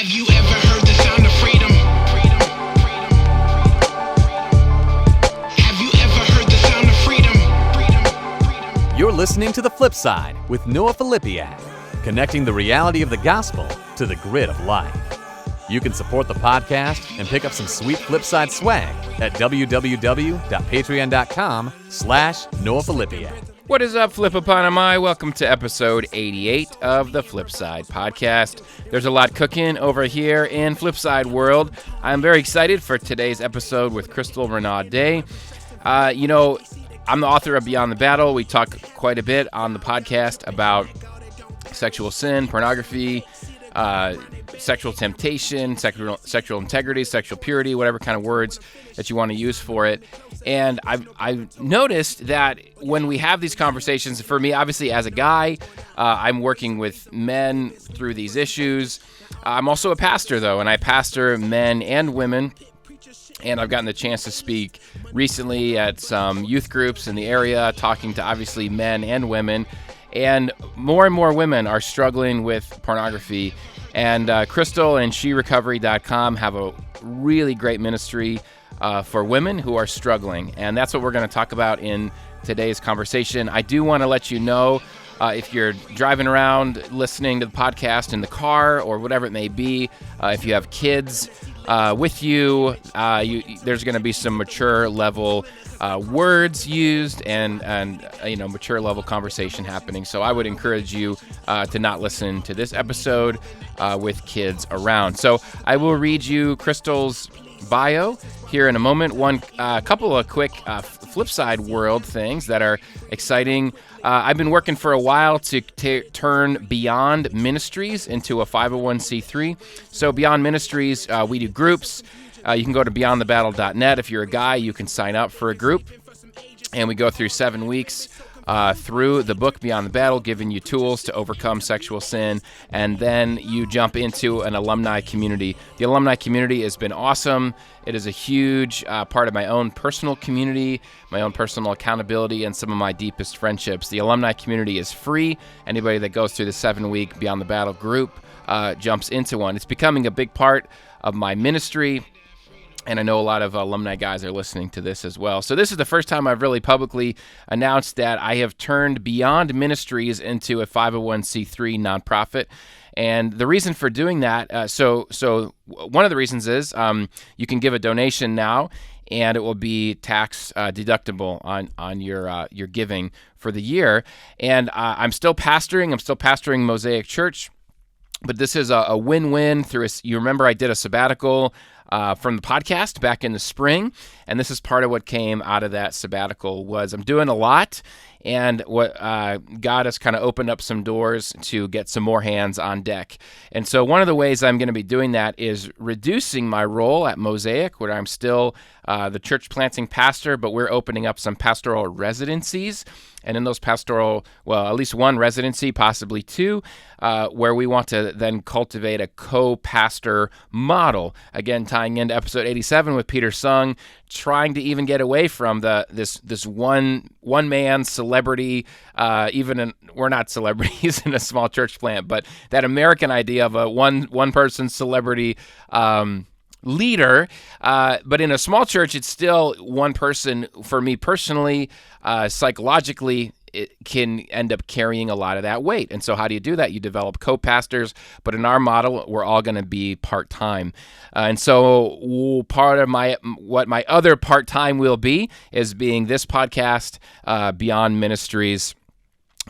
Have you ever heard the sound of freedom? Have you ever heard the sound of freedom? You're listening to The Flip Side with Noah Filipiak, connecting the reality of the gospel to the grit of life. You can support the podcast and pick up some sweet Flipside swag at www.patreon.com/Noah Filipiak. What is up, Flipaponami? Welcome to episode 88 of the Flipside podcast. There's a lot cooking over here in Flipside world. I'm very excited for today's episode with Crystal Renaud. I'm the author of Beyond the Battle. We talk quite a bit on the podcast about sexual sin, pornography, sexual temptation, sexual integrity, sexual purity, whatever kind of words that you want to use for it. And I've noticed that when we have these conversations, for me, obviously as a guy, I'm working with men through these issues. I'm also a pastor, though, and I pastor men and women. And I've gotten the chance to speak recently at some youth groups in the area, talking to obviously men and women. And more women are struggling with pornography. And Crystal and SheRecovery.com have a really great ministry for women who are struggling. And that's what we're going to talk about in today's conversation. I do want to let you know, if you're driving around listening to the podcast in the car or whatever it may be, if you have kids with you, there's going to be some mature level words used and mature level conversation happening. So I would encourage you to not listen to this episode with kids around. So I will read you Crystal's bio here in a moment. A couple of quick Flipside world things that are exciting. I've been working for a while to turn Beyond Ministries into a 501c3. So Beyond Ministries, we do groups. You can go to beyondthebattle.net. If you're a guy, you can sign up for a group. And we go through 7 weeks through the book Beyond the Battle, giving you tools to overcome sexual sin. And then you jump into an alumni community. The alumni community has been awesome. It is a huge part of my own personal community, my own personal accountability, and some of my deepest friendships. The alumni community is free. Anybody that goes through the 7-week Beyond the Battle group jumps into one. It's becoming a big part of my ministry. And I know a lot of alumni guys are listening to this as well. So this is the first time I've really publicly announced that I have turned Beyond Ministries into a 501c3 nonprofit. And the reason for doing that, so one of the reasons is you can give a donation now, and it will be tax deductible on your giving for the year. And I'm still pastoring Mosaic Church, but this is a win-win through you remember I did a sabbatical from the podcast back in the spring, and this is part of what came out of that sabbatical. Was I'm doing a lot, and what God has kind of opened up some doors to get some more hands on deck. And so one of the ways I'm going to be doing that is reducing my role at Mosaic, where I'm still the church planting pastor, but we're opening up some pastoral residencies. And in those pastoral, at least one residency, possibly two, where we want to then cultivate a co-pastor model. Again, tying into episode 87 with Peter Sung, trying to even get away from this one-man celebrity, we're not celebrities in a small church plant, but that American idea of a one-person celebrity leader, but in a small church, it's still one person. For me personally, psychologically, it can end up carrying a lot of that weight. And so how do you do that? You develop co-pastors, but in our model, we're all going to be part-time. And so part of what my other part-time will be is being this podcast, Beyond Ministries,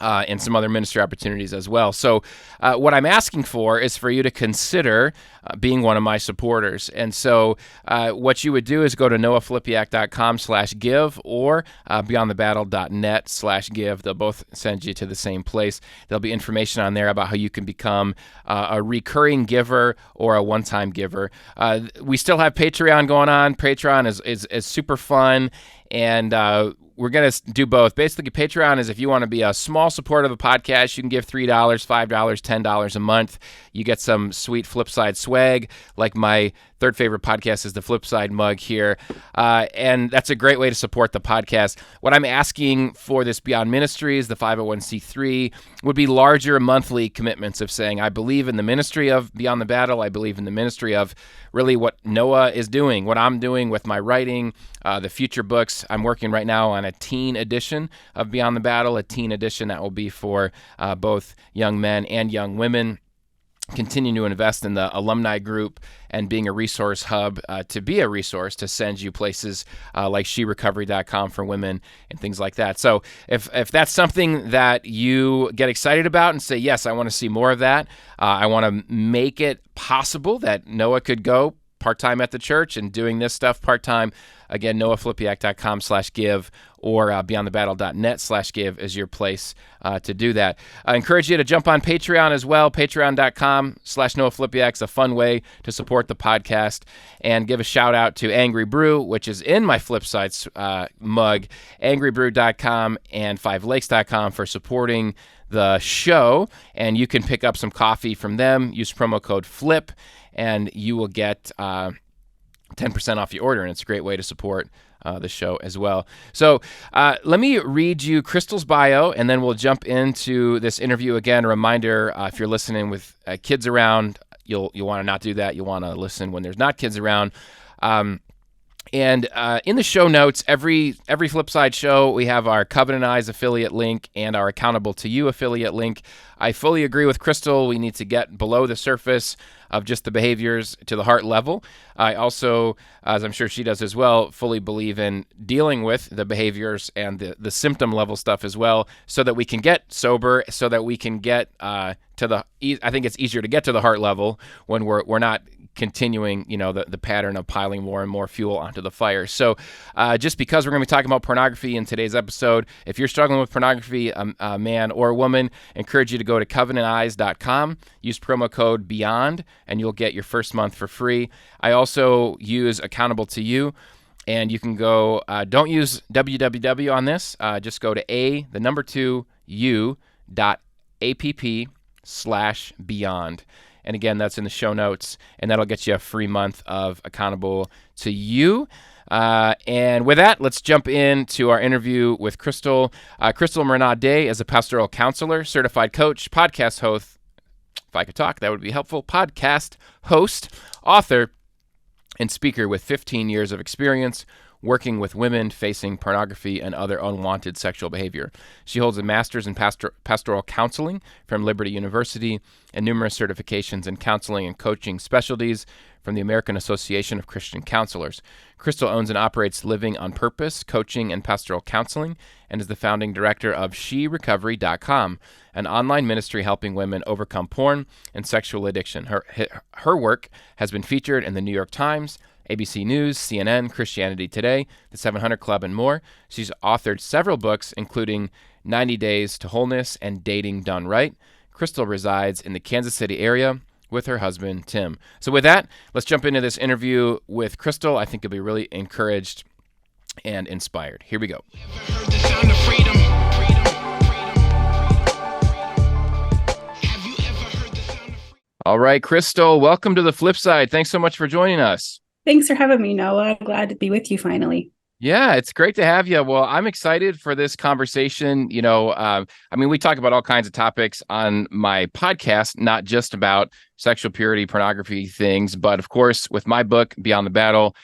and some other ministry opportunities as well. So what I'm asking for is for you to consider being one of my supporters. And so what you would do is go to noahfilipiak.com/give or beyondthebattle.net/give. They'll both send you to the same place. There'll be information on there about how you can become a recurring giver or a one-time giver. We still have Patreon going on. Patreon is super fun. And we're going to do both. Basically, Patreon is if you want to be a small supporter of the podcast, you can give $3, $5, $10 a month. You get some sweet Flipside swag, like my third favorite podcast is the Flipside mug here. And that's a great way to support the podcast. What I'm asking for this Beyond Ministries, the 501c3, would be larger monthly commitments of saying, I believe in the ministry of Beyond the Battle. I believe in the ministry of really what Noah is doing, what I'm doing with my writing, the future books. I'm working right now on a teen edition of Beyond the Battle, a teen edition that will be for both young men and young women. Continuing to invest in the alumni group and being a resource hub to be a resource to send you places like sherecovery.com for women and things like that. So if that's something that you get excited about and say, yes, I want to see more of that, I want to make it possible that Noah could go part-time at the church and doing this stuff part-time. Again, noahflipiak.com/give or beyondthebattle.net/give is your place to do that. I encourage you to jump on Patreon as well, patreon.com/noahflipiak. It's a fun way to support the podcast. And give a shout out to Angry Brew, which is in my Flipside mug, angrybrew.com and fivelakes.com for supporting the show. And you can pick up some coffee from them. Use promo code FLIP, and you will get 10% off your order, and it's a great way to support the show as well. So let me read you Crystal's bio, and then we'll jump into this interview. Again, a reminder, if you're listening with kids around, you'll want to not do that. You want to listen when there's not kids around. And in the show notes, every Flipside show, we have our Covenant Eyes affiliate link and our Accountable to You affiliate link. I fully agree with Crystal. We need to get below the surface of just the behaviors to the heart level. I also, as I'm sure she does as well, fully believe in dealing with the behaviors and the symptom level stuff as well, so that we can get sober, so that we can get I think it's easier to get to the heart level when we're not continuing, the pattern of piling more and more fuel onto the fire. So just because we're going to be talking about pornography in today's episode, if you're struggling with pornography, a man or a woman, I encourage you to go to covenanteyes.com, use promo code BEYOND, and you'll get your first month for free. I also use Accountable to You, and you can go, don't use www on this, just go to u.app/beyond. And again, that's in the show notes, and that'll get you a free month of Accountable to You. And with that, let's jump into our interview with Crystal. Crystal Renaud is a pastoral counselor, certified coach, podcast host. If I could talk, that would be helpful. Podcast host, author, and speaker with 15 years of experience working with women facing pornography and other unwanted sexual behavior. She holds a master's in pastoral counseling from Liberty University and numerous certifications in counseling and coaching specialties from the American Association of Christian Counselors. Crystal owns and operates Living on Purpose, Coaching and Pastoral Counseling, and is the founding director of sherecovery.com, an online ministry helping women overcome porn and sexual addiction. Her work has been featured in the New York Times, ABC News, CNN, Christianity Today, The 700 Club, and more. She's authored several books, including 90 Days to Wholeness and Dating Done Right. Crystal resides in the Kansas City area with her husband, Tim. So with that, let's jump into this interview with Crystal. I think you'll be really encouraged and inspired. Here we go. Heard the sound of freedom. Have you ever heard the sound of freedom? All right, Crystal, welcome to the Flip Side. Thanks so much for joining us. Thanks for having me, Noah. I'm glad to be with you finally. Yeah, it's great to have you. Well, I'm excited for this conversation. We talk about all kinds of topics on my podcast, not just about sexual purity, pornography things, but of course, with my book, Beyond the Battle,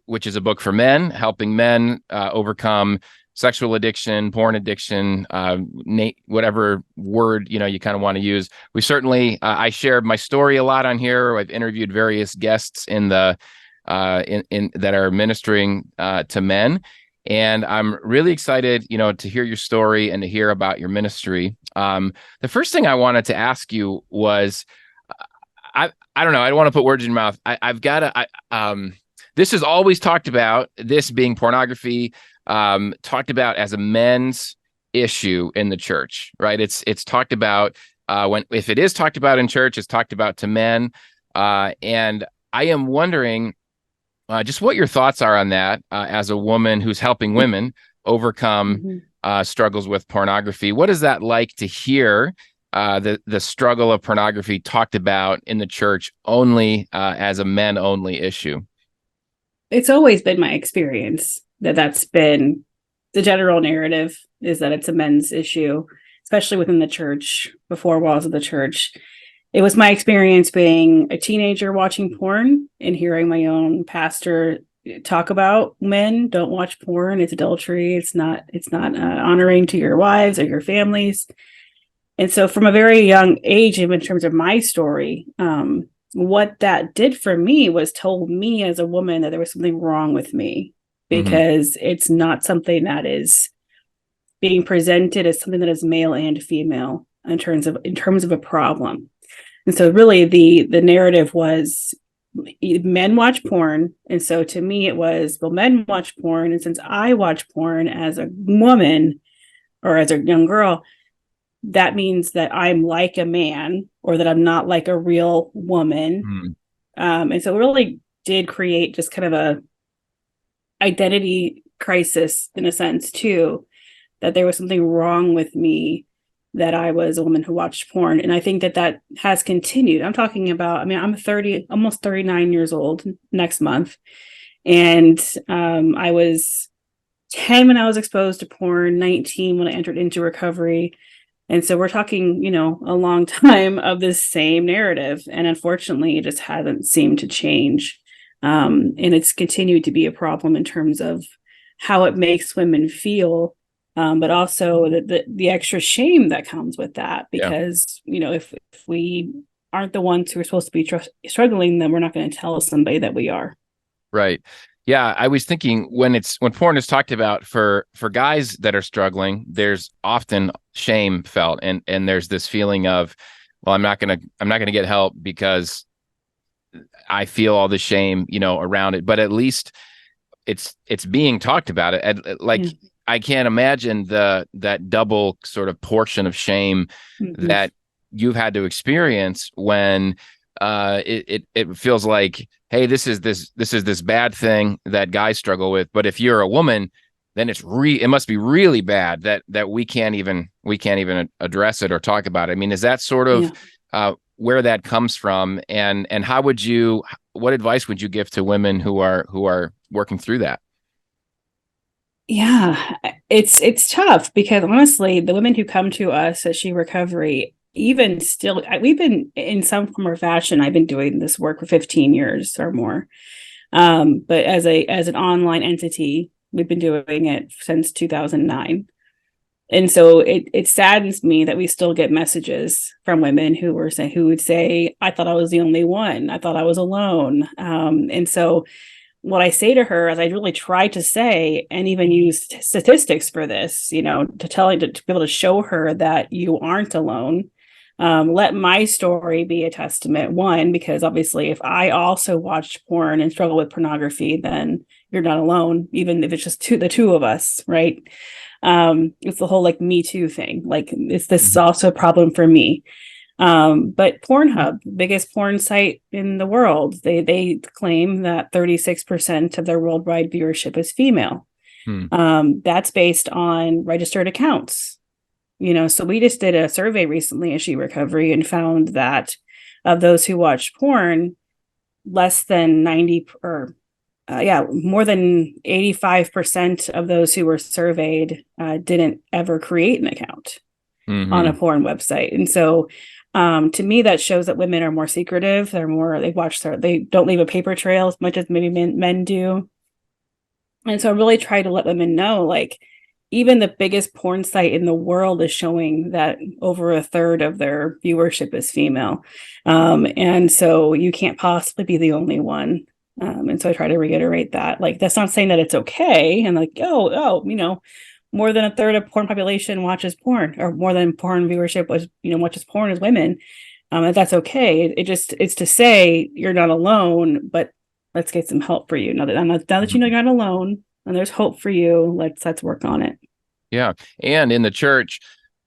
which is a book for men, helping men overcome sexual addiction, porn addiction, whatever word, you kind of want to use. We certainly, I shared my story a lot on here. I've interviewed various guests in the that are ministering to men, and I'm really excited, to hear your story and to hear about your ministry. The first thing I wanted to ask you was, I don't know, I don't want to put words in your mouth. I've got to. This is always talked about. This being pornography. Talked about as a men's issue in the church, right? It's talked about if it is talked about in church, it's talked about to men. And I am wondering just what your thoughts are on that as a woman who's helping women overcome Mhm. struggles with pornography. What is that like to hear the struggle of pornography talked about in the church only as a men only issue? It's always been my experience that that's been the general narrative, is that it's a men's issue, especially within the church, before walls of the church. It was my experience being a teenager watching porn and hearing my own pastor talk about men don't watch porn. It's adultery. It's not honoring to your wives or your families. And so from a very young age, even in terms of my story, what that did for me was told me as a woman that there was something wrong with me, because it's not something that is being presented as something that is male and female in terms of a problem. And so really the narrative was men watch porn. And so to me it was, well, men watch porn. And since I watch porn as a woman or as a young girl, that means that I'm like a man, or that I'm not like a real woman. And so it really did create just kind of a identity crisis in a sense too, that there was something wrong with me, that I was a woman who watched porn. And I think that that has continued. I'm talking about, I mean, I'm 30, almost 39 years old next month. And I was 10 when I was exposed to porn, 19 when I entered into recovery. And so we're talking, a long time of this same narrative. And unfortunately, it just hasn't seemed to change. And it's continued to be a problem in terms of how it makes women feel, but also the extra shame that comes with that. Because, if we aren't the ones who are supposed to be struggling, then we're not going to tell somebody that we are. Right. Yeah, I was thinking when porn is talked about for guys that are struggling, there's often shame felt, and there's this feeling of, well, I'm not gonna get help because I feel all the shame, around it. But at least it's being talked about it. I can't imagine that double sort of portion of shame that you've had to experience when it feels like, hey, this is this bad thing that guys struggle with. But if you're a woman, then it must be really bad that we can't even address it or talk about it. I mean, is that sort of where that comes from? And what advice would you give to women who are working through that? Yeah, it's tough, because honestly, the women who come to us at She Recovery, even still, we've been in some form or fashion, I've been doing this work for 15 years or more. But as an online entity, we've been doing it since 2009. And so it saddens me that we still get messages from women who would say, I thought I was the only one. I thought I was alone. And so what I say to her, as I really try to say, and even use statistics for this, to be able to show her that you aren't alone. Let my story be a testament. One, because obviously if I also watched porn and struggle with pornography, then you're not alone, even if it's just the two of us, right? It's the whole Me Too thing. This is also a problem for me. But Pornhub, biggest porn site in the world, they claim that 36% of their worldwide viewership is female. That's based on registered accounts. So we just did a survey recently at She Recovery and found that of those who watch porn, less than 90 or more than 85% of those who were surveyed didn't ever create an account on a porn website. And so to me, that shows that women are more secretive. They don't leave a paper trail as much as maybe men do. And so I really try to let women know, even the biggest porn site in the world is showing that over a third of their viewership is female. And so you can't possibly be the only one. And so I try to reiterate that. That's not saying that it's okay. And more than a third of porn population watches porn, or more than porn viewership watches porn as women. That's okay. It's to say you're not alone, but let's get some help for you. Now that you know you're not alone and there's hope for you, let's work on it. Yeah. And in the church,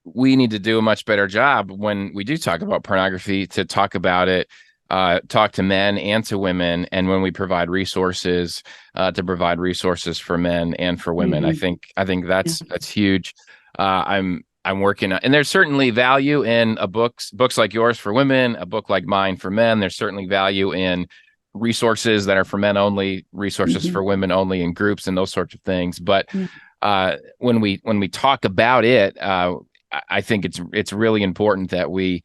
we need to do a much better job when we do talk about pornography to talk about it talk to men and to women, and when we provide resources, to provide resources for men and for women. Mhm. I think that's huge. I'm working on, and there's certainly value in books like yours for women, a book like mine for men. There's certainly value in resources that are for men only, resources Mhm. for women only, in groups and those sorts of things. But Yeah. when we talk about it, I think it's really important that we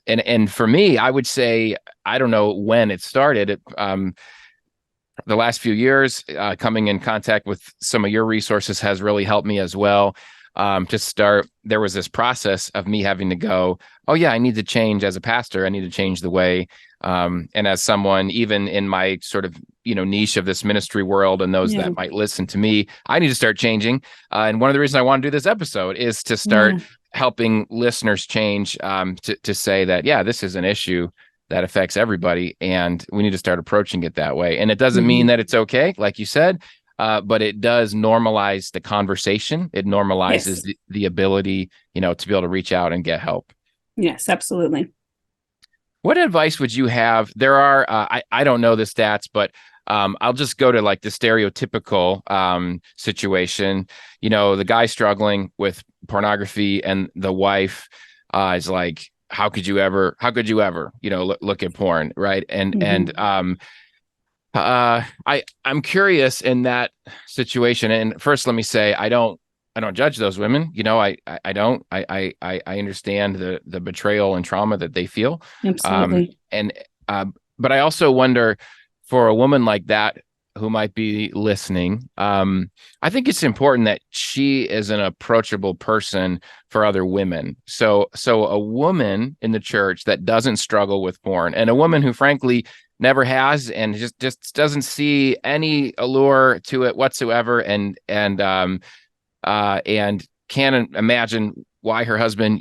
and for me, I would say, I don't know when it started. The last few years, coming in contact with some of your resources has really helped me as well. To start, there was this process of me having to go, oh yeah, I need to change as a pastor. I need to change the way, and as someone, even in my sort of niche of this ministry world, and those Yeah. that might listen to me, I need to start changing. And one of the reasons I want to do this episode is to start Yeah. helping listeners change, to say that, yeah, this is an issue that affects everybody, and we need to start approaching it that way. And it doesn't mean Mhm. that it's okay, like you said, but it does normalize the conversation. It normalizes Yes. the ability, to be able to reach out and get help. Yes, absolutely. What advice would you have? There are, I don't know the stats, but I'll just go to like the stereotypical situation. The guy struggling with pornography, and the wife is like, how could you ever, look at porn, right? And Mhm. I'm curious in that situation. And first, let me say, I don't judge those women. I don't. I understand the betrayal and trauma that they feel. And but I also wonder, for a woman like that who might be listening, I think it's important that she is an approachable person for other women. So a woman in the church that doesn't struggle with porn, and a woman who frankly never has, and just doesn't see any allure to it whatsoever, and can't imagine why her husband,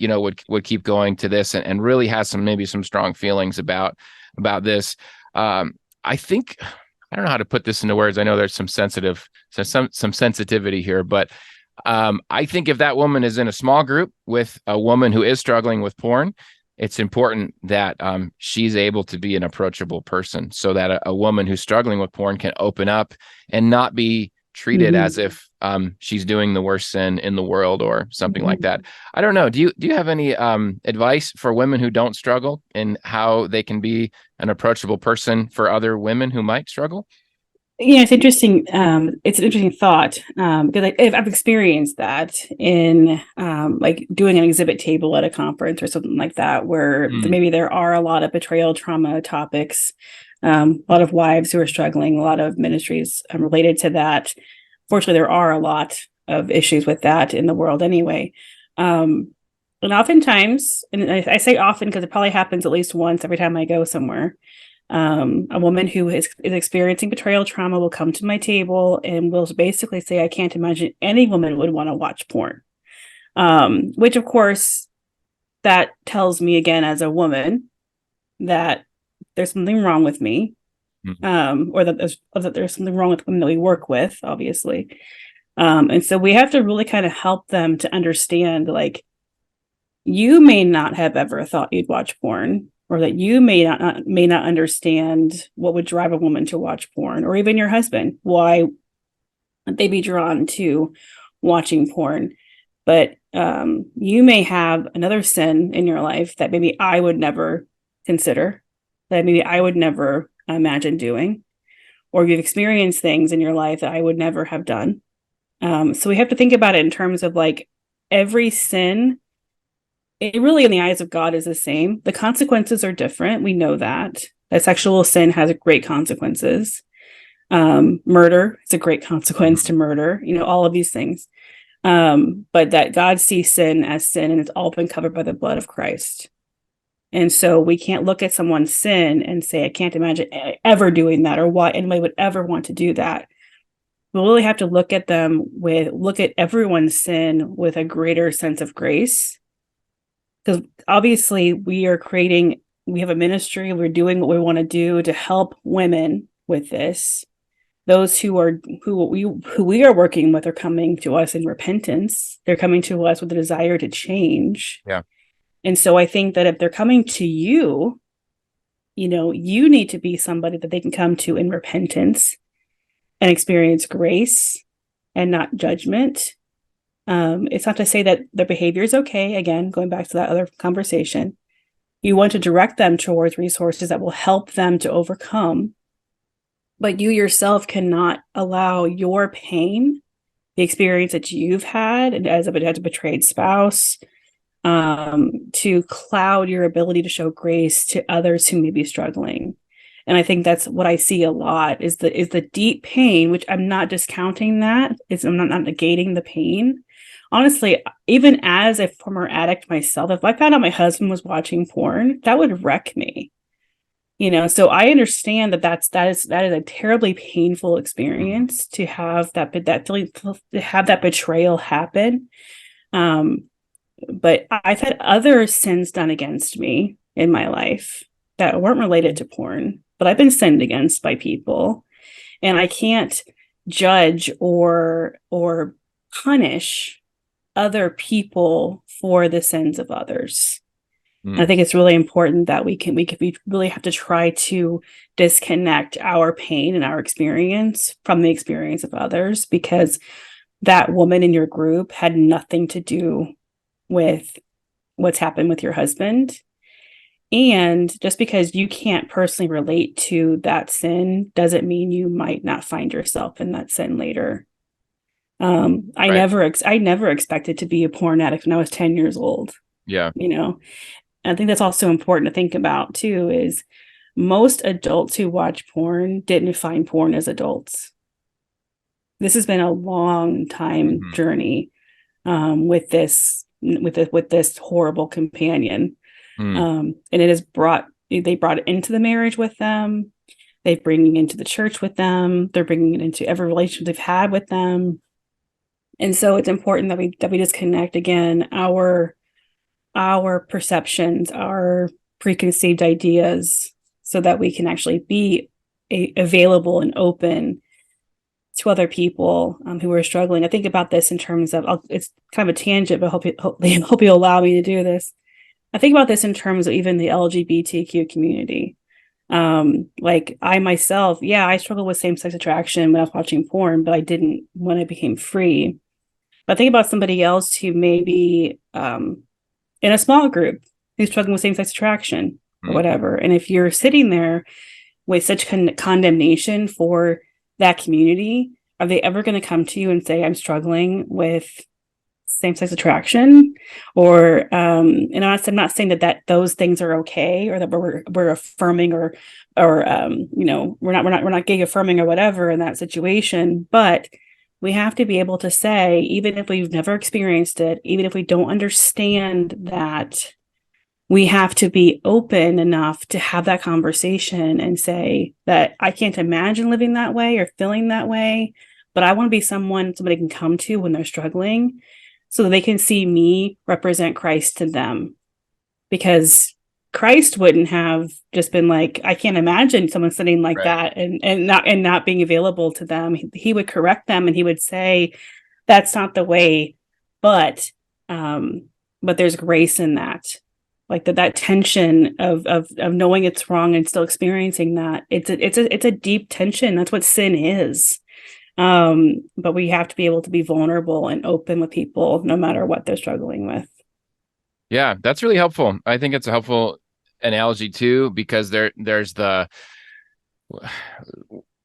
would keep going to this, and really has maybe some strong feelings about this. I think, I don't know how to put this into words. I know there's some sensitivity here, but I think if that woman is in a small group with a woman who is struggling with porn, it's important that she's able to be an approachable person, so that a woman who's struggling with porn can open up and not be treated Mhm. as if she's doing the worst sin in the world or something like Mhm. that. I don't know. Do you have any advice for women who don't struggle, and how they can be an approachable person for other women who might struggle? Yeah, it's interesting. It's an interesting thought, because I've experienced that in like doing an exhibit table at a conference or something like that, where Mm, maybe there are a lot of betrayal trauma topics, a lot of wives who are struggling, a lot of ministries related to that. Fortunately, there are a lot of issues with that in the world anyway. And oftentimes, and I say often because it probably happens at least once every time I go somewhere, a woman who is experiencing betrayal trauma will come to my table and will basically say, I can't imagine any woman would want to watch porn. Which, of course, that tells me again as a woman that there's something wrong with me, mm, or that there's something wrong with women that we work with, obviously. And so we have to really kind of help them to understand, like, you may not have ever thought you'd watch porn, or that you may not understand what would drive a woman to watch porn, or even your husband, why they be drawn to watching porn. But you may have another sin in your life that maybe I would never consider, that maybe I would never imagine doing, or you've experienced things in your life that I would never have done. So we have to think about it in terms of like every sin, it really in the eyes of God is the same. The consequences are different. We know that sexual sin has great consequences. Murder is a great consequence mhm. to murder, all of these things. But that God sees sin as sin, and it's all been covered by the blood of Christ. And so we can't look at someone's sin and say, I can't imagine ever doing that, or why anybody would ever want to do that. We really have to look at everyone's sin with a greater sense of grace, because obviously we have a ministry, we're doing what we want to do to help women with this. Those who we are working with are coming to us in repentance. They're coming to us with a desire to change. Yeah. And so I think that if they're coming to you, you need to be somebody that they can come to in repentance and experience grace and not judgment. It's not to say that their behavior is okay. Again, going back to that other conversation, you want to direct them towards resources that will help them to overcome, but you yourself cannot allow your pain, the experience that you've had, and as a betrayed spouse, to cloud your ability to show grace to others who may be struggling. And I think that's what I see a lot is the deep pain, which I'm not discounting that. I'm not negating the pain. Honestly, even as a former addict myself, if I found out my husband was watching porn, that would wreck me. So I understand that is a terribly painful experience to have that feeling, to have that betrayal happen. But I've had other sins done against me in my life that weren't related to porn, but I've been sinned against by people, and I can't judge or punish other people for the sins of others. I think it's really important that we really have to try to disconnect our pain and our experience from the experience of others, because that woman in your group had nothing to do with what's happened with your husband. And just because you can't personally relate to that sin doesn't mean you might not find yourself in that sin later. I never expected to be a porn addict when I was 10 years old. Yeah. I think that's also important to think about too, is most adults who watch porn didn't find porn as adults. This has been a long time journey with this horrible companion. And they brought it into the marriage with them. They're bringing it into the church with them. They're bringing it into every relationship they've had with them. And so it's important that we disconnect again our perceptions, our preconceived ideas, so that we can actually be available and open to other people who are struggling. I think about this in terms of, it's kind of a tangent, but hope you'll allow me to do this. I think about this in terms of even the LGBTQ community. Like I myself, I struggled with same-sex attraction when I was watching porn, but I didn't when I became free. But think about somebody else who may be in a small group who's struggling with same-sex attraction or whatever. And if you're sitting there with such condemnation for that community, are they ever going to come to you and say, I'm struggling with same-sex attraction? Or I'm not saying that those things are okay, or that we're affirming or we're not gay affirming or whatever in that situation, but we have to be able to say, even if we've never experienced it, even if we don't understand that, we have to be open enough to have that conversation and say that I can't imagine living that way or feeling that way, but I want to be somebody can come to when they're struggling, so that they can see me represent Christ to them. Because Christ wouldn't have just been like, I can't imagine someone sitting like that and not being available to them. He would correct them and he would say, that's not the way, but there's grace in that. Like that tension of knowing it's wrong and still experiencing that. It's a deep tension. That's what sin is. But we have to be able to be vulnerable and open with people no matter what they're struggling with. Yeah, that's really helpful. I think it's a helpful analogy too, because there's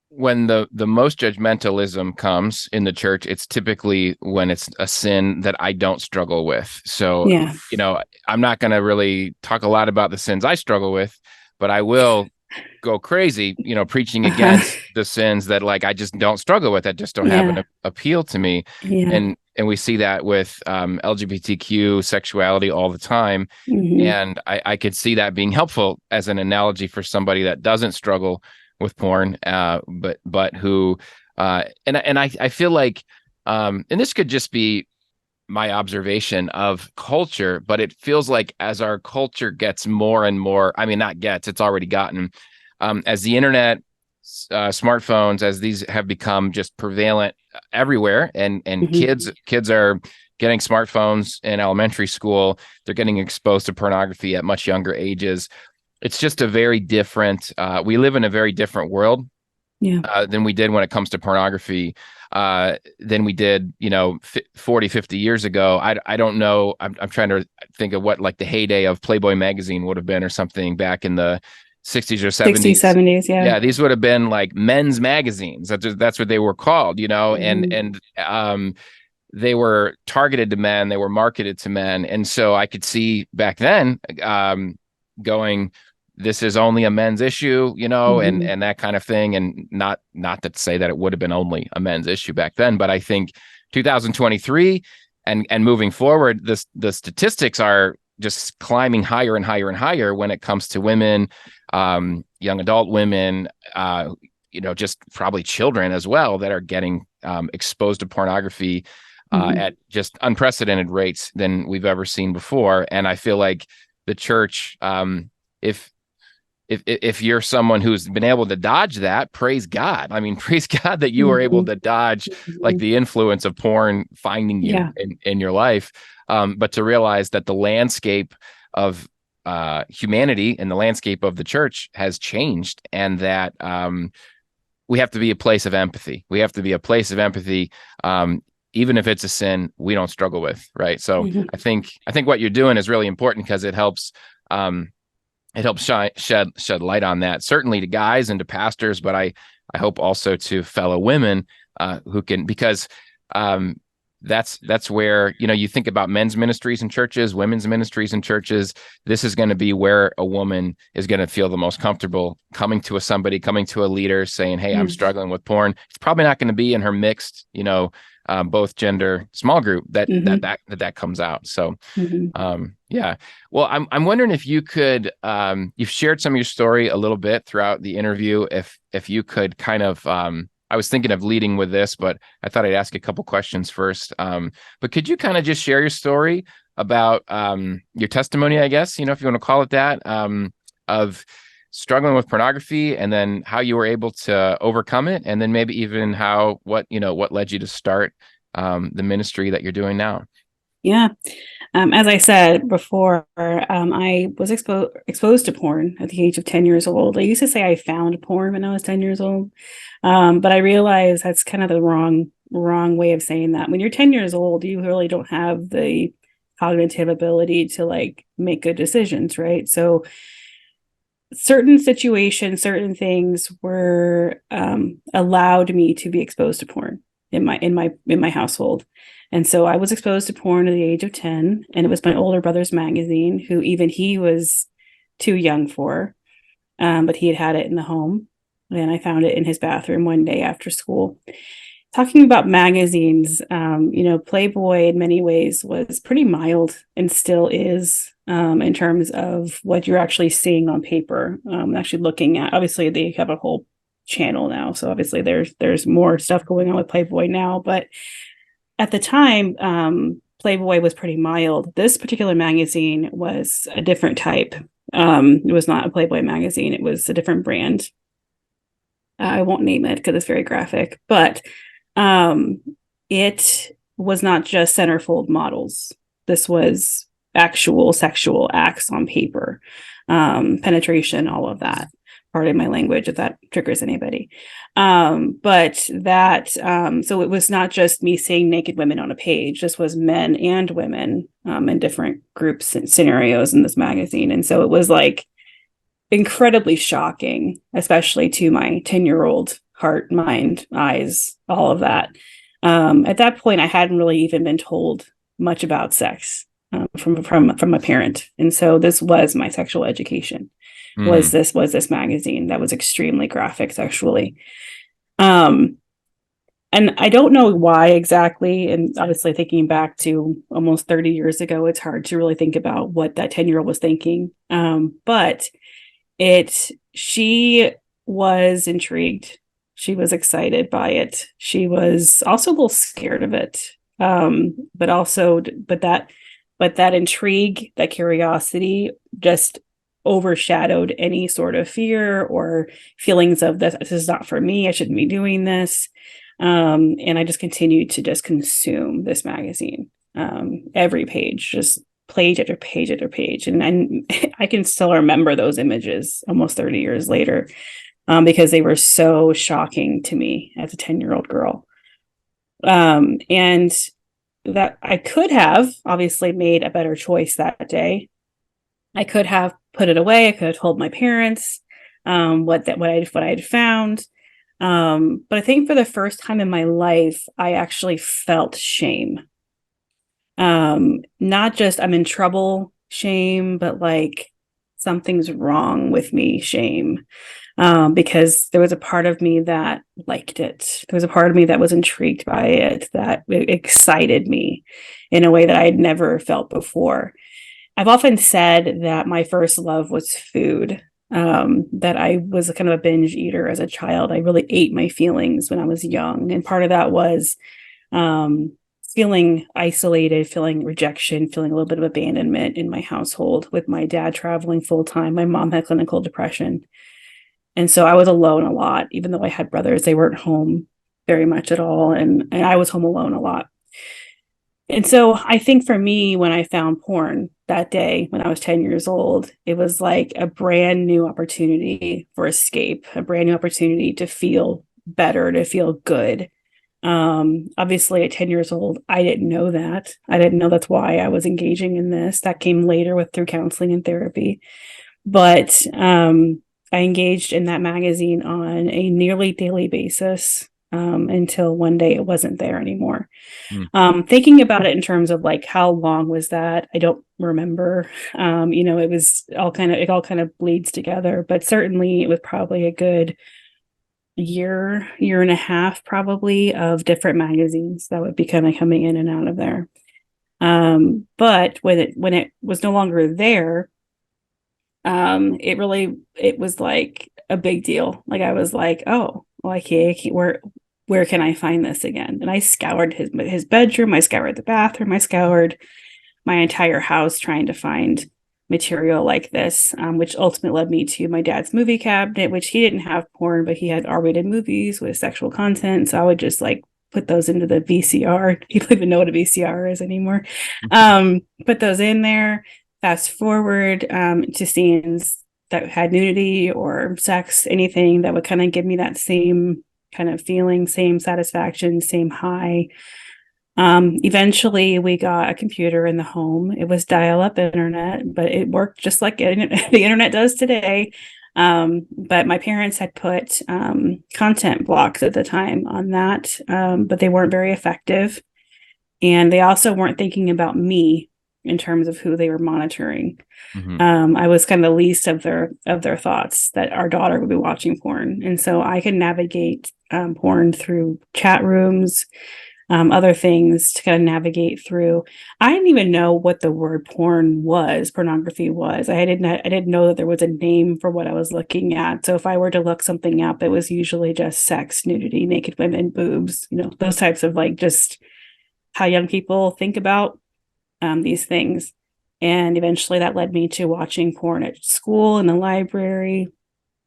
when the most judgmentalism comes in the church, it's typically when it's a sin that I don't struggle with. So, I'm not going to really talk a lot about the sins I struggle with, but I will go crazy, preaching against the sins that I just don't struggle with, that just don't have an appeal to me. Yeah. And we see that with LGBTQ sexuality all the time. And I could see that being helpful as an analogy for somebody that doesn't struggle with porn, but who, and I feel like, and this could just be my observation of culture, but it feels like as our culture gets more and more, it's already gotten, as the internet, smartphones, as these have become just prevalent everywhere, and kids are getting smartphones in elementary school, they're getting exposed to pornography at much younger ages. it's just a very different, we live in a very different world Yeah. than we did when it comes to pornography, than we did, 40, 50 years ago. I don't know. I'm trying to think of what like the heyday of Playboy magazine would have been or something back in the 60s or 60s, 70s. 70s. Yeah. Yeah, these would have been like men's magazines. That's what they were called, Mhm. and they were targeted to men, they were marketed to men. And so I could see back then going, this is only a men's issue, Mhm. and that kind of thing. And not to say that it would have been only a men's issue back then, but I think 2023 and moving forward, the statistics are just climbing higher and higher and higher when it comes to women, young adult women, just probably children as well that are getting exposed to pornography Mhm. at just unprecedented rates than we've ever seen before. And I feel like the church, if you're someone who's been able to dodge that, praise God. I mean, praise God that you were able Mhm. to dodge like Mhm. the influence of porn finding you Yeah. in your life. But to realize that the landscape of humanity and the landscape of the church has changed, and that we have to be a place of empathy. We have to be a place of empathy, even if it's a sin we don't struggle with, right? So Mhm. I think what you're doing is really important because it helps shed light on that, certainly to guys and to pastors, but I hope also to fellow women who can, because that's where, you think about men's ministries in churches, women's ministries in churches. This is going to be where a woman is going to feel the most comfortable coming to a leader saying, hey, I'm Yeah. struggling with porn. It's probably not going to be in her mixed, both gender small group Mhm. that comes out. So Mhm. yeah. Well, I'm wondering if you could, you've shared some of your story a little bit throughout the interview. If you could kind of, I was thinking of leading with this, but I thought I'd ask a couple questions first. But could you kind of just share your story about your testimony, I guess, if you want to call it that, of struggling with pornography, and then how you were able to overcome it, and then maybe even what led you to start the ministry that you're doing now. Yeah. As I said before, I was exposed to porn at the age of 10 years old. I used to say I found porn when I was 10 years old. But I realized that's kind of the wrong way of saying that. When you're 10 years old, you really don't have the cognitive ability to like make good decisions, right? So certain situations, certain things were allowed me to be exposed to porn in my household. And so I was exposed to porn at the age of 10, and it was my older brother's magazine, who even he was too young for, but he had it in the home. And I found it in his bathroom one day after school. Talking about magazines, Playboy in many ways was pretty mild and still is, in terms of what you're actually seeing on paper. Actually looking at, obviously they have a whole channel now, so obviously there's more stuff going on with Playboy now. But at the time, Playboy was pretty mild. This particular magazine was a different type. It was not a Playboy magazine; it was a different brand. I won't name it because it's very graphic, but um, it was not just centerfold models. This was actual sexual acts on paper, penetration, all of that. Pardon my language if that triggers anybody. But that, so it was not just me seeing naked women on a page. This was men and women in different groups and scenarios in this magazine. And so it was like incredibly shocking, especially to my 10-year-old heart, mind, eyes, all of that. At that point, I hadn't really even been told much about sex from a parent, and so this was my sexual education. Was Mm. this magazine that was extremely graphic sexually? Um, and I don't know why exactly. And obviously, thinking back to almost 30 years ago, it's hard to really think about what that 10-year-old was thinking. But she was intrigued. She was excited by it. She was also a little scared of it. But that intrigue, that curiosity just overshadowed any sort of fear or feelings of this is not for me. I shouldn't be doing this. And I just continued to just consume this magazine. Every page, just page after page after page. And I can still remember those images almost 30 years later, because they were so shocking to me as a 10-year-old girl. And that I could have obviously made a better choice that day. I could have put it away. I could have told my parents what I had found. But I think for the first time in my life, I actually felt shame. Not just I'm in trouble shame, but like something's wrong with me shame. Because there was a part of me that liked it. There was a part of me that was intrigued by it, that it excited me in a way that I had never felt before. I've often said that my first love was food, that I was kind of a binge eater as a child. I really ate my feelings when I was young. And part of that was feeling isolated, feeling rejection, feeling a little bit of abandonment in my household with my dad traveling full time. My mom had clinical depression. And so I was alone a lot, even though I had brothers. They weren't home very much at all. And I was home alone a lot. And so I think for me, when I found porn that day, when I was 10 years old, it was like a brand new opportunity for escape, a brand new opportunity to feel better, to feel good. Obviously at 10 years old, I didn't know that. I didn't know that's why I was engaging in this. That came later through counseling and therapy. But I engaged in that magazine on a nearly daily basis until one day it wasn't there anymore. Thinking about it in terms of like how long was that, I don't remember. It was it all kind of bleeds together, but certainly it was probably a good year and a half probably of different magazines that would be kind of coming in and out of there. But when it was no longer there, it was like a big deal. Like I was like, oh, well, I can't, where can I find this again? And I scoured his bedroom, I scoured the bathroom, I scoured my entire house trying to find material like this, which ultimately led me to my dad's movie cabinet, which he didn't have porn, but he had R-rated movies with sexual content. So I would just like put those into the VCR. You don't even know what a VCR is anymore. Put those in there. Fast forward to scenes that had nudity or sex, anything that would kind of give me that same kind of feeling, same satisfaction, same high. Eventually, we got a computer in the home. It was dial-up internet, but it worked just like the internet does today. But my parents had put content blocks at the time on that, but they weren't very effective. And they also weren't thinking about me in terms of who they were monitoring. Mm-hmm. I was kind of the least of their thoughts that our daughter would be watching porn. And so I could navigate porn through chat rooms, other things to kind of navigate through. I didn't even know what the word pornography was. I didn't know that there was a name for what I was looking at. So if I were to look something up, it was usually just sex, nudity, naked women, boobs, those types of like just how young people think about these things. And eventually that led me to watching porn at school, in the library.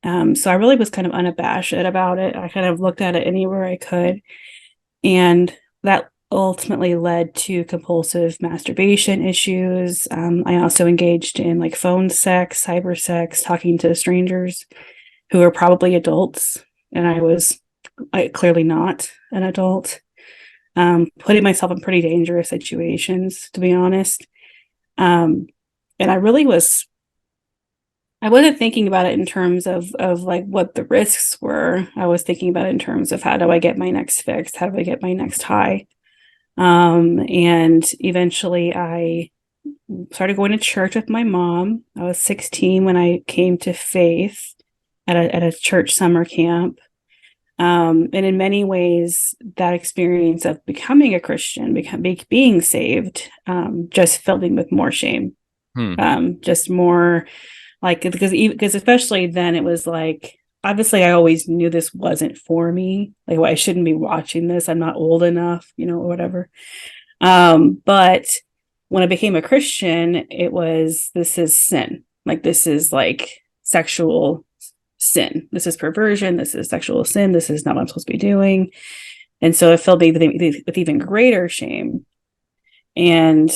So I really was kind of unabashed about it. I kind of looked at it anywhere I could. And that ultimately led to compulsive masturbation issues. I also engaged in like phone sex, cyber sex, talking to strangers who are probably adults. And I was clearly not an adult. Putting myself in pretty dangerous situations, to be honest. And I wasn't thinking about it in terms of like what the risks were. I was thinking about it in terms of how do I get my next fix? How do I get my next high? And eventually I started going to church with my mom. I was 16 when I came to faith at a church summer camp. And in many ways, that experience of becoming a Christian, being saved, just filled me with more shame. Just more like, because especially then it was like, obviously I always knew this wasn't for me. Like, well, I shouldn't be watching this. I'm not old enough, or whatever. But when I became a Christian, this is sin. Like, this is like sexual sin. This is perversion. This is sexual sin. This is not what I'm supposed to be doing. And so it filled me with even greater shame. And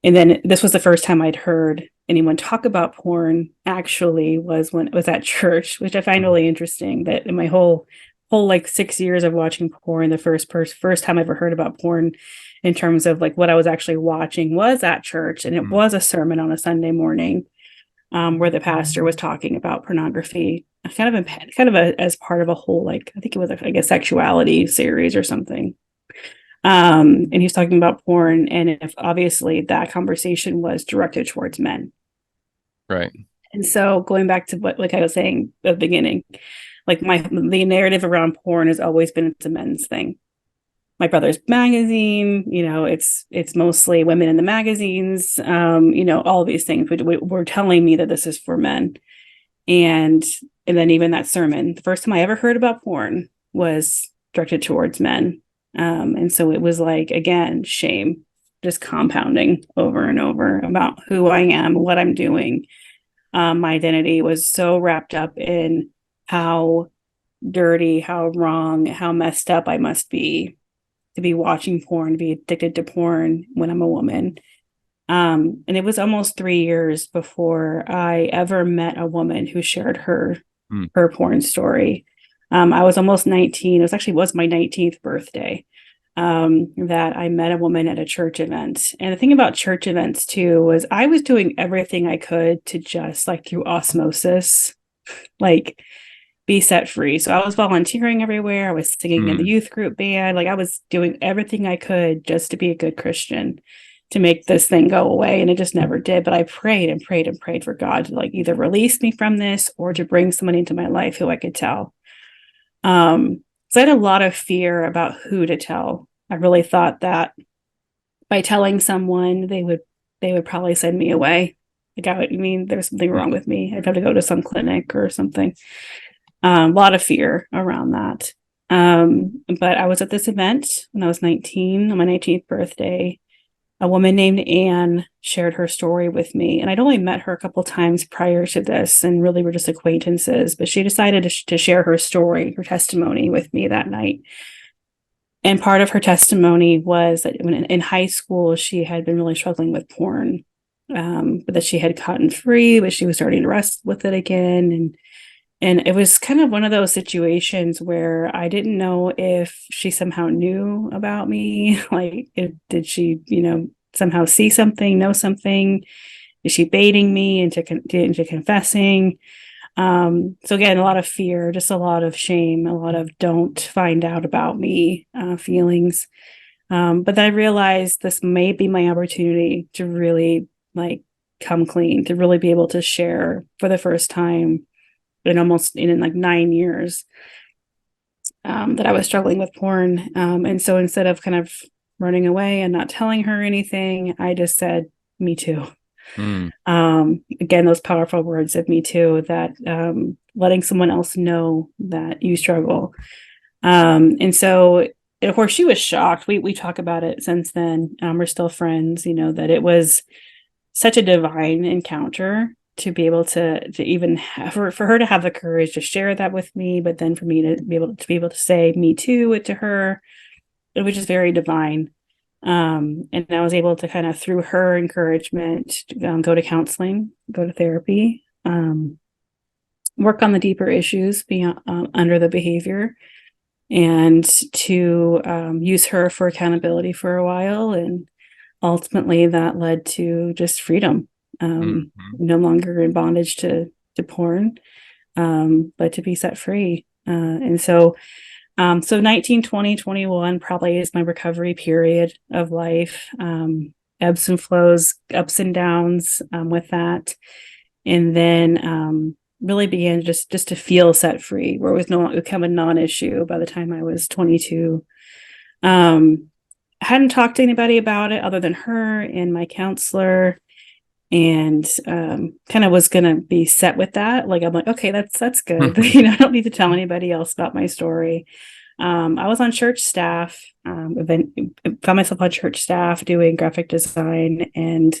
And then this was the first time I'd heard anyone talk about porn actually was when it was at church, which I find really interesting that in my whole like 6 years of watching porn, the first time I ever heard about porn in terms of like what I was actually watching was at church. And it was a sermon on a Sunday morning where the pastor was talking about pornography, kind of as part of a whole, like, I think it was like a sexuality series or something. And he was talking about porn, and if obviously that conversation was directed towards men. Right. And so going back to what, like I was saying at the beginning, like the narrative around porn has always been it's a men's thing. My brother's magazine, it's mostly women in the magazines, all these things were telling me that this is for men. And then even that sermon, the first time I ever heard about porn was directed towards men. And so it was like, again, shame, just compounding over and over about who I am, what I'm doing. My identity was so wrapped up in how dirty, how wrong, how messed up I must be to be watching porn, to be addicted to porn when I'm a woman. And it was almost 3 years before I ever met a woman who shared her porn story. I was almost 19. It was my 19th birthday that I met a woman at a church event. And the thing about church events too was I was doing everything I could to just like through osmosis, like be set free. So I was volunteering everywhere. I was singing in the youth group band. Like I was doing everything I could just to be a good Christian, to make this thing go away. And it just never did. But I prayed and prayed and prayed for God to like either release me from this or to bring someone into my life who I could tell. So I had a lot of fear about who to tell. I really thought that by telling someone, they would probably send me away. Like there's something wrong with me. I'd have to go to some clinic or something. A lot of fear around that. But I was at this event when I was 19, on my 19th birthday. A woman named Anne shared her story with me, and I'd only met her a couple times prior to this, and really were just acquaintances. But she decided to share her story, her testimony, with me that night. And part of her testimony was that when in high school she had been really struggling with porn, but that she had gotten free, but she was starting to wrestle with it again, and it was kind of one of those situations where I didn't know if she somehow knew about me. Like, did she, somehow see something, know something? Is she baiting me into confessing? So again, a lot of fear, just a lot of shame, a lot of don't find out about me feelings. But then I realized this may be my opportunity to really like come clean, to really be able to share for the first time in like 9 years that I was struggling with porn. And so instead of kind of running away and not telling her anything, I just said, me too. Again, those powerful words of me too, that letting someone else know that you struggle. And so, of course, she was shocked. We talk about it since then. We're still friends, that it was such a divine encounter to be able to even have for her to have the courage to share that with me, but then for me to be able to say me too to her, it was just very divine. And I was able to kind of, through her encouragement, go to counseling, go to therapy, work on the deeper issues beyond under the behavior, and to use her for accountability for a while. And ultimately that led to just freedom. No longer in bondage to porn, but to be set free. And so 19, 20, 21 probably is my recovery period of life. Ebbs and flows, ups and downs with that. And then really began just to feel set free, where it was become a non-issue by the time I was 22. I hadn't talked to anybody about it other than her and my counselor. And kind of was going to be set with that. Like, I'm like, okay, that's good. I don't need to tell anybody else about my story. I was on church staff, found myself on church staff doing graphic design. And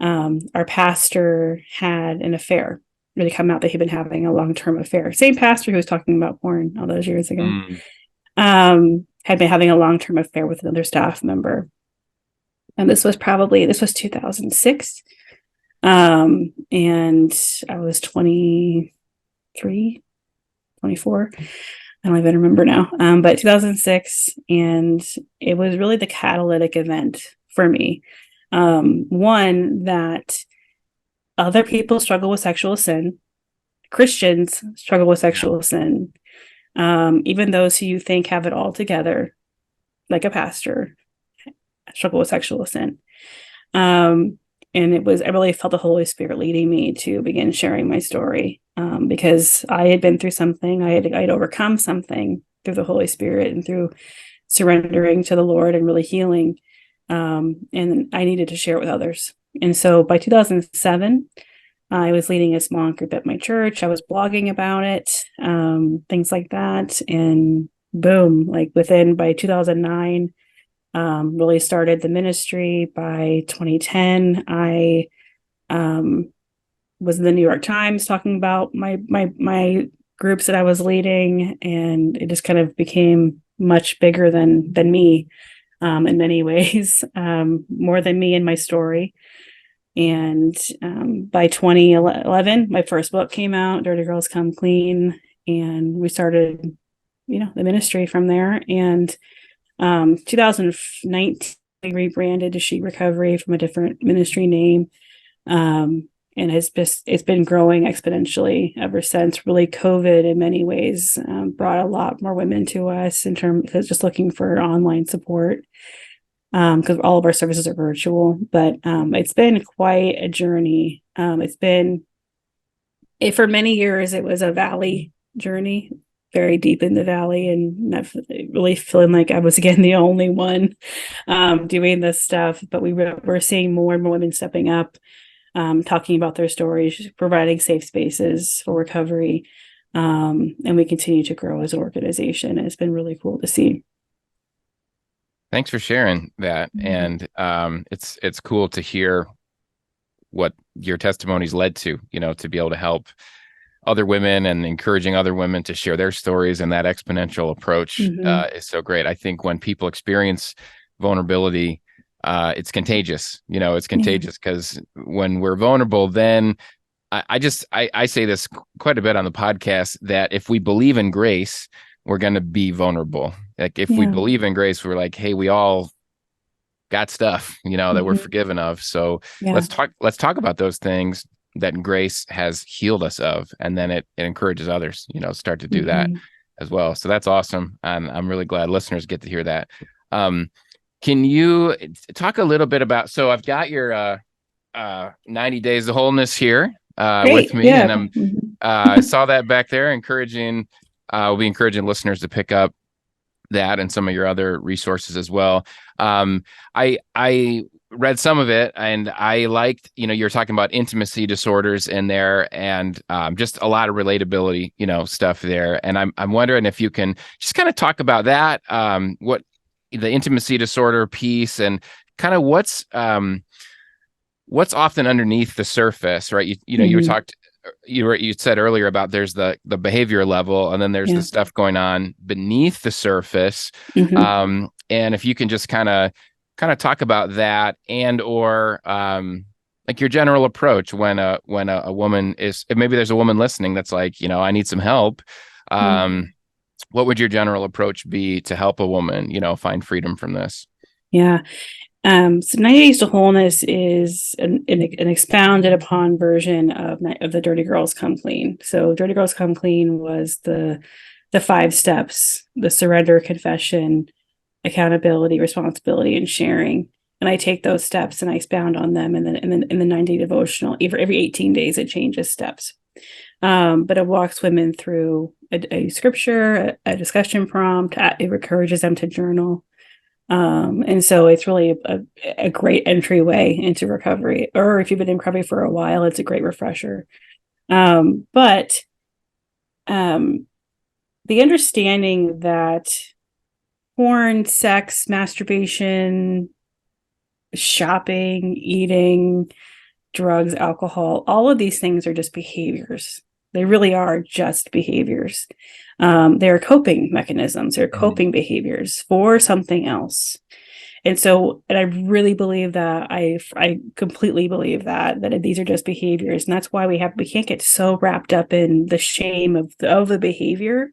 our pastor had an affair. Really come out that he'd been having a long-term affair. Same pastor who was talking about porn all those years ago. Had been having a long-term affair with another staff member. And this was 2006. And I was 23, 24. I don't even remember now. But 2006, and it was really the catalytic event for me. One, that other people struggle with sexual sin. Christians struggle with sexual sin. Even those who you think have it all together, like a pastor, struggle with sexual sin. And I really felt the Holy Spirit leading me to begin sharing my story, because I had been through something. I'd overcome something through the Holy Spirit and through surrendering to the Lord and really healing. And I needed to share it with others. And so by 2007, I was leading a small group at my church. I was blogging about it, things like that. And boom, by 2009, really started the ministry. By 2010, I was in the New York Times talking about my groups that I was leading, and it just kind of became much bigger than me, in many ways, more than me and my story. And by 2011, my first book came out, Dirty Girls Come Clean, and we started, the ministry from there. And 2019, we rebranded to She Recovery from a different ministry name, and it's been growing exponentially ever since. Really, COVID in many ways brought a lot more women to us in terms of just looking for online support, because all of our services are virtual. But it's been quite a journey. For many years, it was a valley journey, very deep in the valley, and not really feeling like I was, again, the only one doing this stuff. But we're seeing more and more women stepping up, talking about their stories, providing safe spaces for recovery. And we continue to grow as an organization. And it's been really cool to see. Thanks for sharing that. And it's cool to hear what your testimonies led to, to be able to help other women and encouraging other women to share their stories. And that exponential approach is so great. I think when people experience vulnerability, it's contagious. It's contagious, because when we're vulnerable, then I say this quite a bit on the podcast, that if we believe in grace, we're going to be vulnerable. Like if we believe in grace, we're like, hey, we all got stuff, that we're forgiven of. So let's talk about those things that grace has healed us of. And then it encourages others, start to do that as well. So that's awesome. I'm really glad listeners get to hear that. Can you talk a little bit about, so I've got your 90 Days of Wholeness here with me. Yeah. And I saw that back there, we'll be encouraging listeners to pick up that and some of your other resources as well. I read some of it, and I liked, you're talking about intimacy disorders in there, and just a lot of relatability, stuff there. And I'm wondering if you can just kind of talk about that, what the intimacy disorder piece, and kind of what's often underneath the surface, right? You said earlier about there's the behavior level, and then there's the stuff going on beneath the surface. And if you can just kind of talk about that, and or like your general approach when a woman is, maybe there's a woman listening that's like, I need some help. What would your general approach be to help a woman, find freedom from this? Yeah. So 90 Days to Wholeness is an expounded upon version of the Dirty Girls Come Clean. So Dirty Girls Come Clean was the 5 steps: the surrender, confession, accountability, responsibility, and sharing. And I take those steps and I expound on them. And then in the 90 devotional, every 18 days, it changes steps. But it walks women through a scripture, a discussion prompt. It encourages them to journal. And so it's really a great entryway into recovery, or if you've been in recovery for a while, it's a great refresher. But the understanding that porn, sex, masturbation, shopping, eating, drugs, alcohol, all of these things are just behaviors. They really are just behaviors. They're coping mechanisms. They're coping behaviors for something else. And so, and I really believe that I completely believe that these are just behaviors. And that's why we can't get so wrapped up in the shame of the behavior.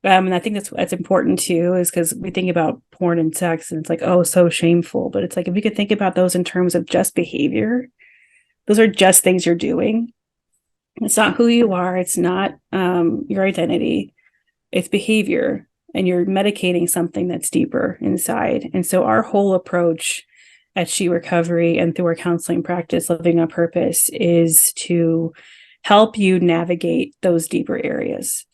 And I think that's important too, is because we think about porn and sex and it's like, oh, so shameful. But it's like, if we could think about those in terms of just behavior, those are just things you're doing. It's not who you are. It's not your identity. It's behavior, and you're medicating something that's deeper inside. And so our whole approach at She Recovery and through our counseling practice, Living on Purpose, is to help you navigate those deeper areas.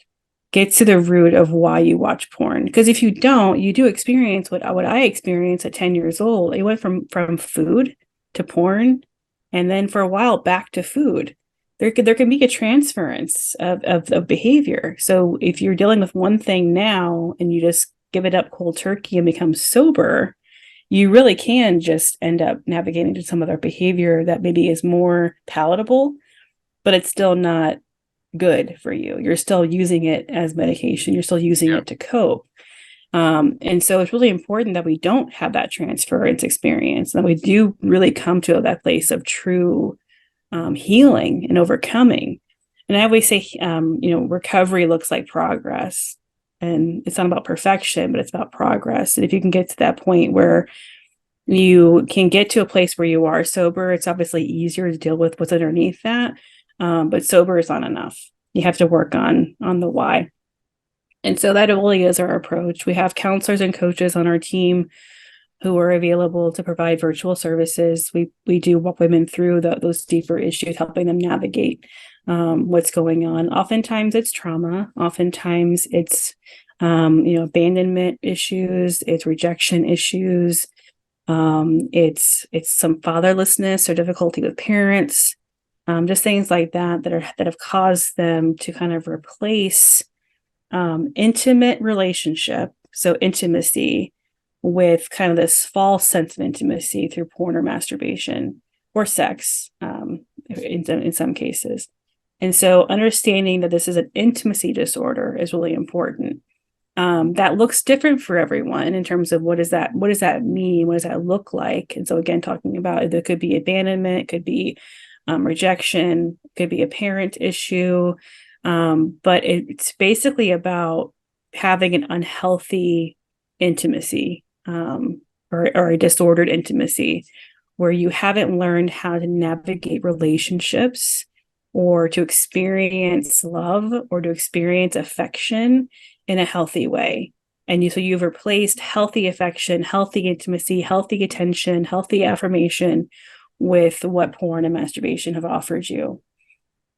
Get to the root of why you watch porn. Because if you don't, you do experience what I experienced at 10 years old. It went from food to porn, and then for a while back to food. There can be a transference of behavior. So if you're dealing with one thing now and you just give it up cold turkey and become sober, you really can just end up navigating to some other behavior that maybe is more palatable, but it's still not good for you. You're still using it as medication. You're still using it to cope. And so it's really important that we don't have that transference experience, that we do really come to that place of true healing and overcoming. And I always say, recovery looks like progress, and it's not about perfection, but it's about progress. And if you can get to that point where you can get to a place where you are sober, it's obviously easier to deal with what's underneath that. But sober is not enough. You have to work on the why. And so that really is our approach. We have counselors and coaches on our team who are available to provide virtual services. We do walk women through those deeper issues, helping them navigate what's going on. Oftentimes it's trauma. Oftentimes it's abandonment issues. It's rejection issues. It's some fatherlessness or difficulty with parents. Just things like that have caused them to kind of replace intimate relationship, so intimacy, with kind of this false sense of intimacy through porn or masturbation or sex in some cases. And so understanding that this is an intimacy disorder is really important. That looks different for everyone in terms of what does that mean? What does that look like? And so again, talking about, there could be abandonment, it could be rejection, it could be a parent issue. But it's basically about having an unhealthy intimacy, or a disordered intimacy, where you haven't learned how to navigate relationships or to experience love or to experience affection in a healthy way. And so you've replaced healthy affection, healthy intimacy, healthy attention, healthy affirmation with what porn and masturbation have offered you.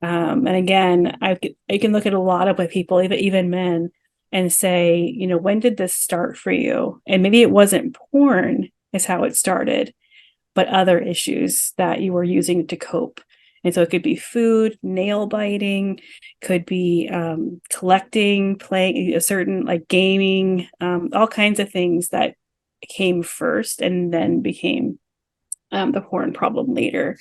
And again, I can look at a lot of people, even men, and say, when did this start for you? And maybe it wasn't porn is how it started, but other issues that you were using to cope. And so it could be food, nail biting, could be collecting, playing a certain, like gaming, all kinds of things that came first and then became the porn problem later.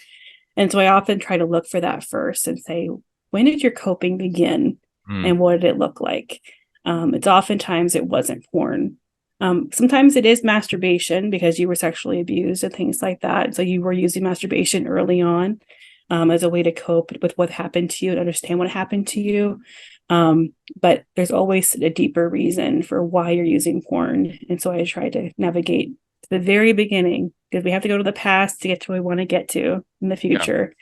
And so I often try to look for that first and say, when did your coping begin? And what did it look like? It's oftentimes it wasn't porn. Sometimes it is masturbation because you were sexually abused and things like that. So you were using masturbation early on as a way to cope with what happened to you and understand what happened to you. But there's always a deeper reason for why you're using porn. And so I try to navigate to the very beginning, because we have to go to the past to get to where we want to get to in the future,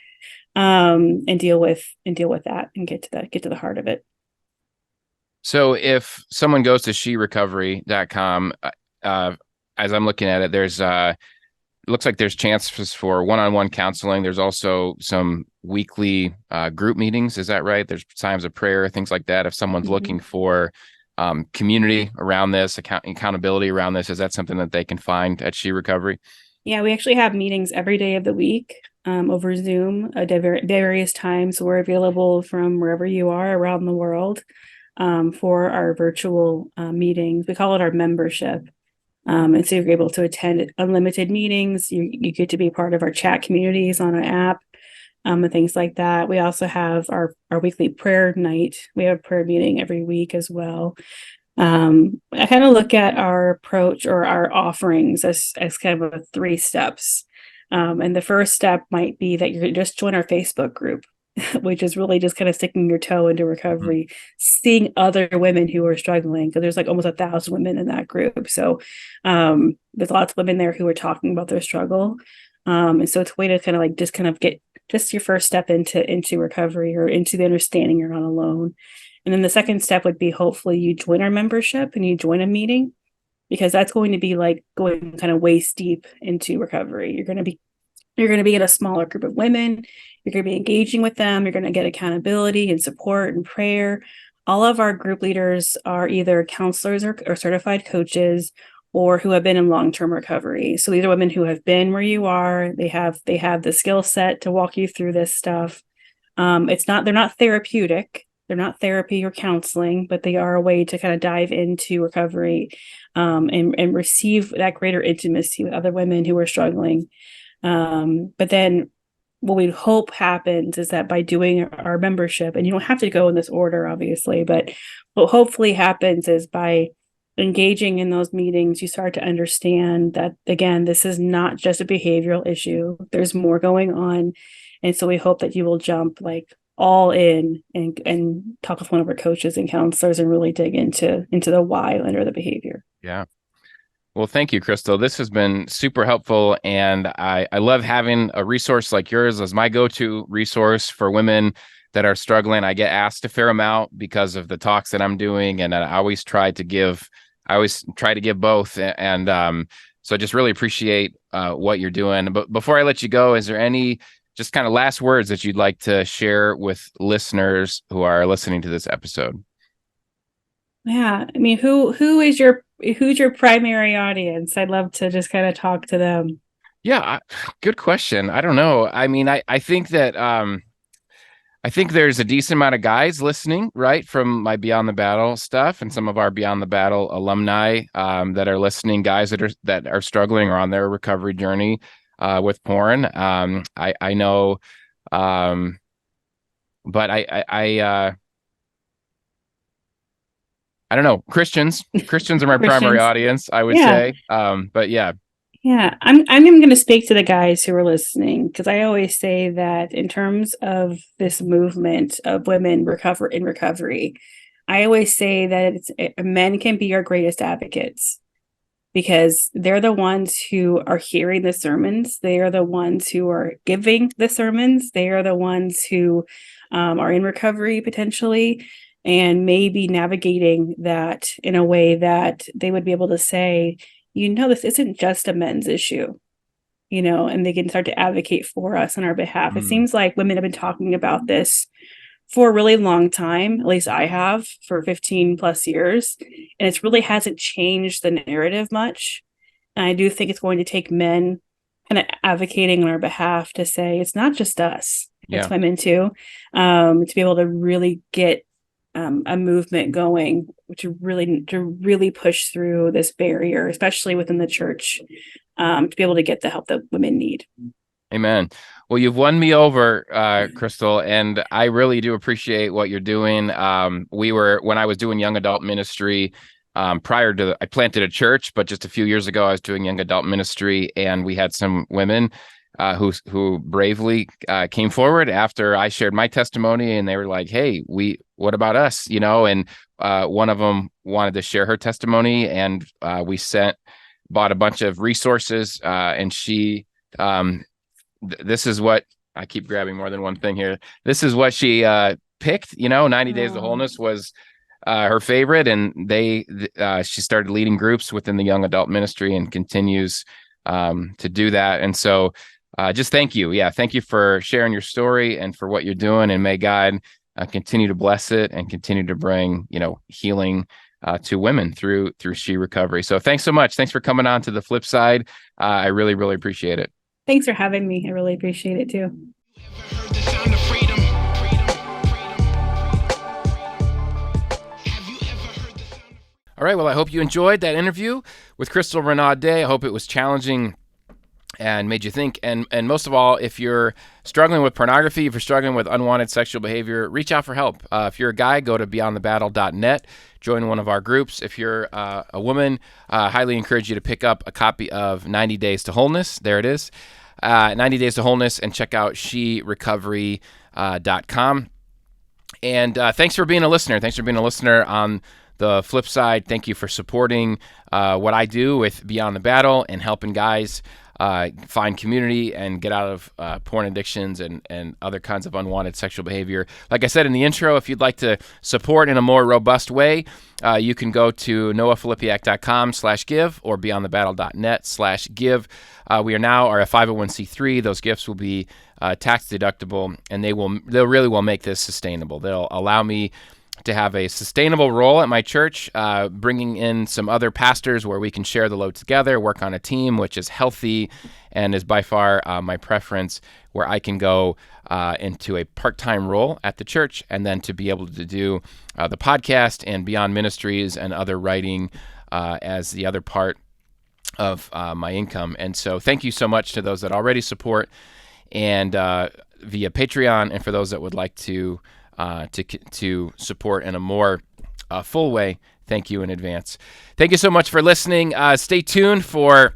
and deal with that and get to the heart of it. So if someone goes to sherecovery.com, as I'm looking at it, there's looks like there's chances for one-on-one counseling. There's also some weekly group meetings. Is that right? There's times of prayer, things like that. If someone's looking for community around this, accountability around this, is that something that they can find at She Recovery? Yeah, we actually have meetings every day of the week over Zoom at various times. We're available from wherever you are around the world for our virtual meetings. We call it our membership. And so you're able to attend unlimited meetings. You get to be part of our chat communities on our app, and things like that. We also have our weekly prayer night. We have a prayer meeting every week as well. I kind of look at our approach or our offerings as kind of a 3 steps. And the first step might be that you just join our Facebook group, which is really just kind of sticking your toe into recovery, seeing other women who are struggling, because there's like almost 1,000 women in that group. So there's lots of women there who are talking about their struggle. And so it's a way to kind of like just kind of get just your first step into recovery or into the understanding you're not alone. And then the second step would be hopefully you join our membership and you join a meeting, because that's going to be like going kind of waist deep into recovery. You're going to be in a smaller group of women. You're going to be engaging with them. You're going to get accountability and support and prayer. All of our group leaders are either counselors or certified coaches, or who have been in long-term recovery. So these are women who have been where you are. They have the skill set to walk you through this stuff. They're not therapeutic. They're not therapy or counseling, but they are a way to kind of dive into recovery, and receive that greater intimacy with other women who are struggling. But then what we hope happens is that by doing our membership, and you don't have to go in this order, obviously, but what hopefully happens is by engaging in those meetings, you start to understand that, again, this is not just a behavioral issue. There's more going on. And so we hope that you will jump like all in and talk with one of our coaches and counselors and really dig into the why under the behavior. Yeah. Well, thank you, Crystal. This has been super helpful. And I love having a resource like yours as my go-to resource for women that are struggling. I get asked a fair amount because of the talks that I'm doing. And I always try to give both. And so I just really appreciate what you're doing. But before I let you go, is there any just kind of last words that you'd like to share with listeners who are listening to this episode? Yeah. I mean, who's your primary audience? I'd love to just kind of talk to them. Yeah, good question. I don't know. I mean, I think that I think there's a decent amount of guys listening, right, from my Beyond the Battle stuff and some of our Beyond the Battle alumni that are listening, guys that are struggling or on their recovery journey with porn. I know, but I don't know. Christians are my primary audience, I would say. But yeah. Yeah, I'm going to speak to the guys who are listening, because I always say that in terms of this movement of women in recovery, I always say that men can be our greatest advocates, because they're the ones who are hearing the sermons. They are the ones who are giving the sermons. They are the ones who are in recovery potentially, and maybe navigating that in a way that they would be able to say, this isn't just a men's issue, and they can start to advocate for us on our behalf. It seems like women have been talking about this for a really long time. At least I have, for 15 plus years. And it really hasn't changed the narrative much. And I do think it's going to take men kind of advocating on our behalf to say, it's not just us, it's women too, to be able to really get a movement going, to really push through this barrier, especially within the church, to be able to get the help that women need. Amen. Well, you've won me over, Crystal, and I really do appreciate what you're doing. When I was doing young adult ministry, I planted a church, but just a few years ago, I was doing young adult ministry, and we had some women who bravely came forward after I shared my testimony, and they were like, "Hey, what about us?" And one of them wanted to share her testimony, and we bought a bunch of resources, and she, this is what I keep grabbing more than one thing here. This is what she picked. 90 Days of Wholeness was her favorite, and she started leading groups within the young adult ministry and continues to do that. And so just thank you. Yeah. Thank you for sharing your story and for what you're doing. And may God continue to bless it and continue to bring, healing to women through She Recovery. So thanks so much. Thanks for coming on to the Flip Side. I really, really appreciate it. Thanks for having me. I really appreciate it too. Heard the sound of freedom. Have you ever heard the sound of All right. Well, I hope you enjoyed that interview with Crystal Renaud. I hope it was challenging and made you think. And most of all, if you're struggling with pornography, if you're struggling with unwanted sexual behavior, reach out for help. If you're a guy, go to beyondthebattle.net, join one of our groups. If you're a woman, highly encourage you to pick up a copy of 90 Days to Wholeness. There it is, 90 Days to Wholeness, and check out sherecovery.com. And thanks for being a listener. Thanks for being a listener on the flip side. Thank you for supporting what I do with Beyond the Battle and helping guys find community and get out of porn addictions and other kinds of unwanted sexual behavior. Like I said in the intro, if you'd like to support in a more robust way, you can go to noahfilipiak.com/give or beyondthebattle.net/give. We are a 501c3. Those gifts will be tax deductible, and they really will make this sustainable. They'll allow me to have a sustainable role at my church, bringing in some other pastors where we can share the load together, work on a team, which is healthy and is by far my preference, where I can go into a part-time role at the church and then to be able to do the podcast and Beyond Ministries and other writing as the other part of my income. And so thank you so much to those that already support and via Patreon, and for those that would like to support in a more full way, thank you in advance. Thank you so much for listening. Stay tuned for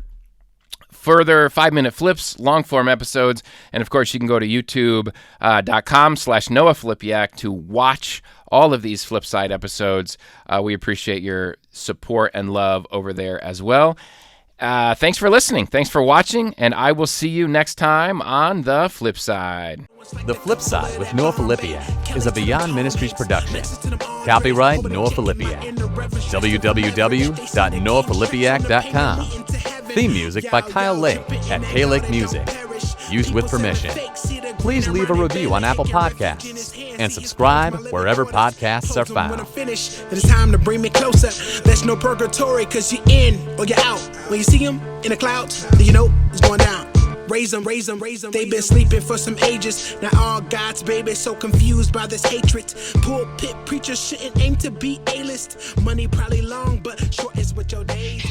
further 5-minute flips, long-form episodes, and of course you can go to youtube.com/NoahFilipiak to watch all of these Flipside episodes. We appreciate your support and love over there as well. Thanks for listening. Thanks for watching, and I will see you next time on The Flip Side. The Flip Side with Noah Filipiak is a Beyond Ministries production. Copyright Noah Filipiak. www.noahfilipiak.com. Theme music by Kyle Lake at K-Lake Music. Used with permission. Please leave a review on Apple Podcasts and subscribe wherever podcasts are found. It's time to bring me closer. There's no purgatory, cause you're in or you're out. When you see him in the clouds, then you know it's going down. Raise them, raise them, raise them. They've been sleeping for some ages. Now all God's babies so confused by this hatred. Pulpit preachers shouldn't aim to be A-list. Money probably long, but short is what your days.